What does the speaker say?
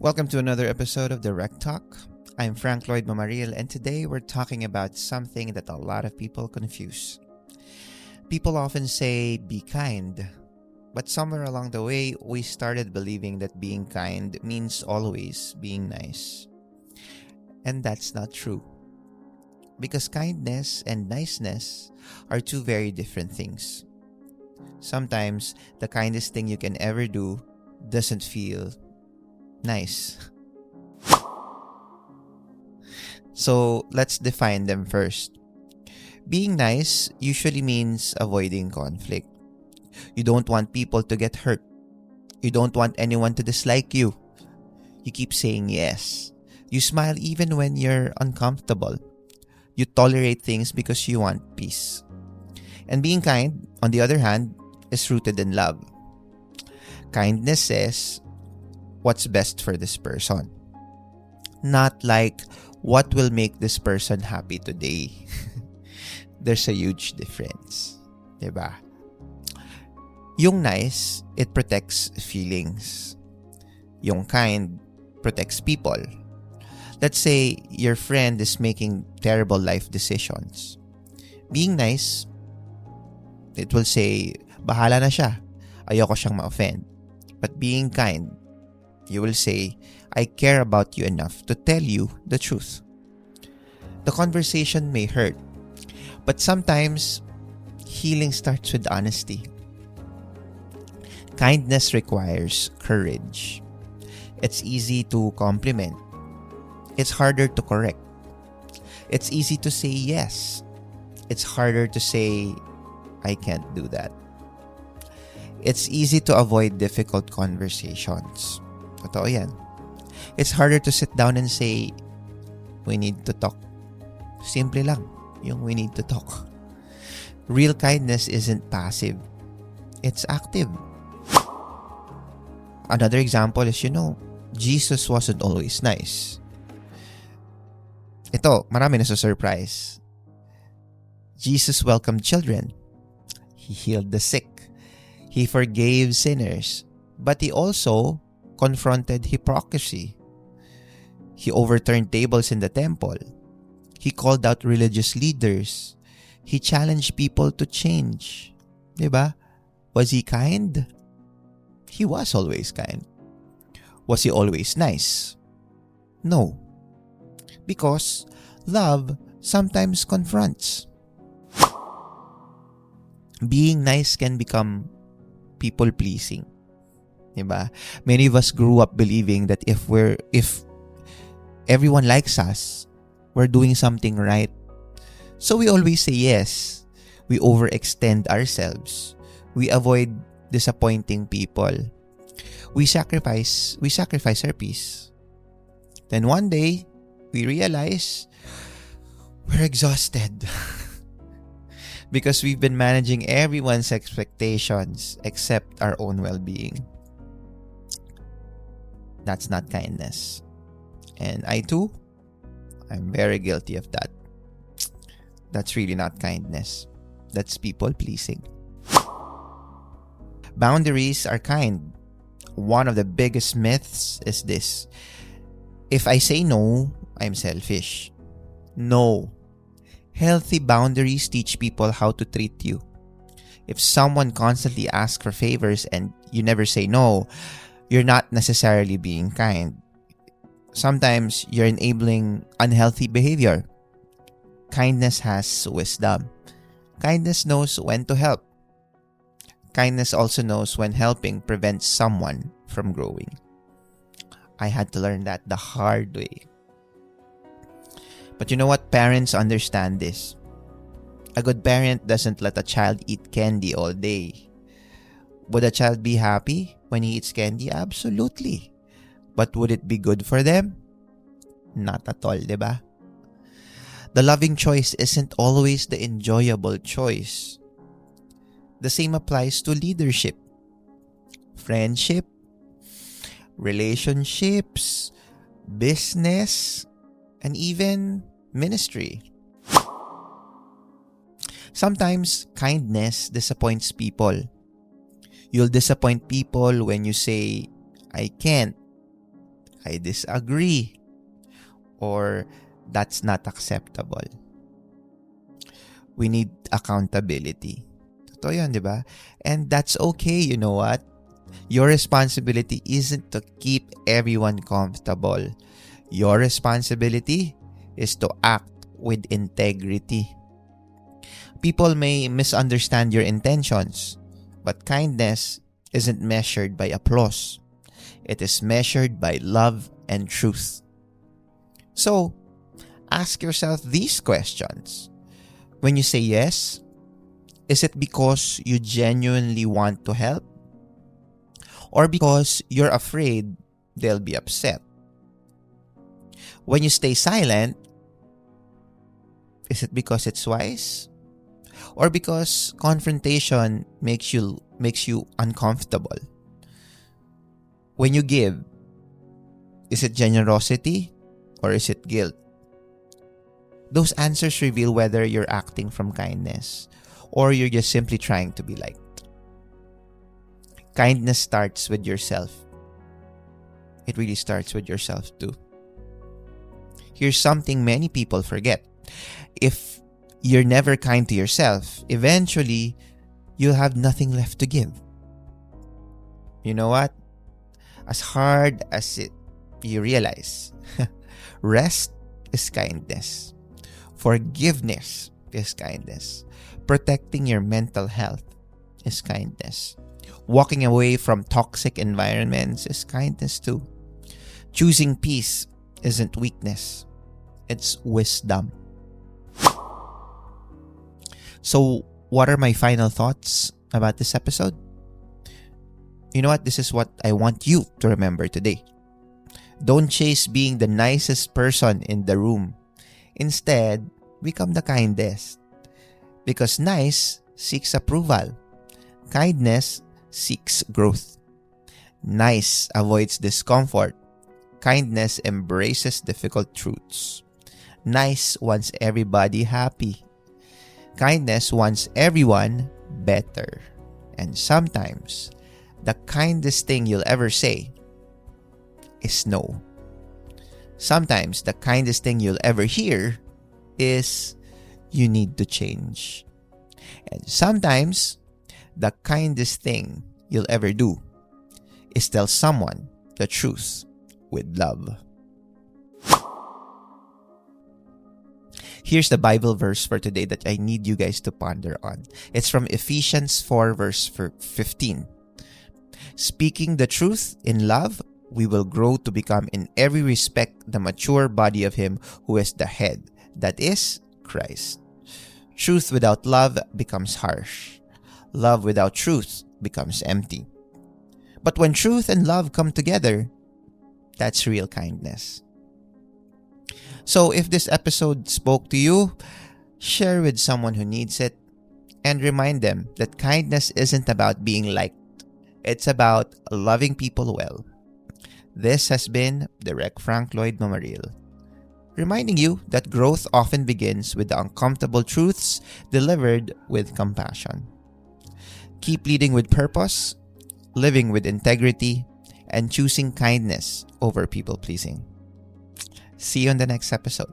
Welcome to another episode of Direk Talk. I'm Lloyd Mamaril, and today we're talking about something that a lot of people confuse. People often say, be kind. But somewhere along the way, we started believing that being kind means always being nice. And that's not true. Because kindness and niceness are two very different things. Sometimes, the kindest thing you can ever do doesn't feel nice. So, let's define them first. Being nice usually means avoiding conflict. You don't want people to get hurt. You don't want anyone to dislike you. You keep saying yes. You smile even when you're uncomfortable. You tolerate things because you want peace. And being kind, on the other hand, is rooted in love. Kindness says, what's best for this person? Not like, what will make this person happy today? There's a huge difference. Diba? Yung nice, it protects feelings. Yung kind, protects people. Let's say your friend is making terrible life decisions. Being nice, it will say, bahala na siya. Ayoko siyang ma-offend. But being kind, you will say, I care about you enough to tell you the truth. The conversation may hurt, but sometimes healing starts with honesty. Kindness requires courage. It's easy to compliment. It's harder to correct. It's easy to say yes. It's harder to say, I can't do that. It's easy to avoid difficult conversations. Totoo yan. It's harder to sit down and say, we need to talk. Simple lang, yung we need to talk. Real kindness isn't passive. It's active. Another example is, Jesus wasn't always nice. Ito, marami na sa surprise. Jesus welcomed children. He healed the sick. He forgave sinners. But he also confronted hypocrisy. He overturned tables in the temple. He called out religious leaders. He challenged people to change. Diba? Was he kind? He was always kind. Was he always nice? No. Because love sometimes confronts. Being nice can become people-pleasing. Diba? Many of us grew up believing that if everyone likes us, we're doing something right. So we always say yes. We overextend ourselves. We avoid disappointing people. We sacrifice our peace. Then one day, we realize we're exhausted. Because we've been managing everyone's expectations except our own well-being. That's not kindness. And I too, I'm very guilty of that. That's really not kindness. That's people-pleasing. Boundaries are kind. One of the biggest myths is this. If I say no, I'm selfish. No. Healthy boundaries teach people how to treat you. If someone constantly asks for favors and you never say no, you're not necessarily being kind. Sometimes you're enabling unhealthy behavior. Kindness has wisdom. Kindness knows when to help. Kindness also knows when helping prevents someone from growing. I had to learn that the hard way. But you know what? Parents understand this. A good parent doesn't let a child eat candy all day. Would a child be happy when he eats candy? Absolutely. But would it be good for them? Not at all, diba? The loving choice isn't always the enjoyable choice. The same applies to leadership, friendship, relationships, business, and even ministry. Sometimes kindness disappoints people. You'll disappoint people when you say, I can't. I disagree, or that's not acceptable. We need accountability. Totoo yan, di ba? And that's okay, you know what? Your responsibility isn't to keep everyone comfortable. Your responsibility is to act with integrity. People may misunderstand your intentions, but kindness isn't measured by applause. It is measured by love and truth. So, ask yourself these questions. When you say yes, is it because you genuinely want to help? Or because you're afraid they'll be upset? When you stay silent, is it because it's wise? Or because confrontation makes you uncomfortable? When you give, is it generosity or is it guilt? Those answers reveal whether you're acting from kindness or you're just simply trying to be liked. Kindness starts with yourself. It really starts with yourself too. Here's something many people forget. If you're never kind to yourself, eventually you'll have nothing left to give. You know what? As hard as you realize, rest is kindness. Forgiveness is kindness. Protecting your mental health is kindness. Walking away from toxic environments is kindness too. Choosing peace isn't weakness. It's wisdom. So, what are my final thoughts about this episode? You know what? This is what I want you to remember today. Don't chase being the nicest person in the room. Instead, become the kindest. Because nice seeks approval. Kindness seeks growth. Nice avoids discomfort. Kindness embraces difficult truths. Nice wants everybody happy. Kindness wants everyone better. And sometimes, the kindest thing you'll ever say is no. Sometimes, the kindest thing you'll ever hear is you need to change. And sometimes, the kindest thing you'll ever do is tell someone the truth with love. Here's the Bible verse for today that I need you guys to ponder on. It's from Ephesians 4 verse 15. Speaking the truth in love, we will grow to become in every respect the mature body of Him who is the head, that is, Christ. Truth without love becomes harsh. Love without truth becomes empty. But when truth and love come together, that's real kindness. So if this episode spoke to you, share with someone who needs it and remind them that kindness isn't about being liked. It's about loving people well. This has been Direk Lloyd Mamaril, reminding you that growth often begins with the uncomfortable truths delivered with compassion. Keep leading with purpose, living with integrity, and choosing kindness over people-pleasing. See you on the next episode.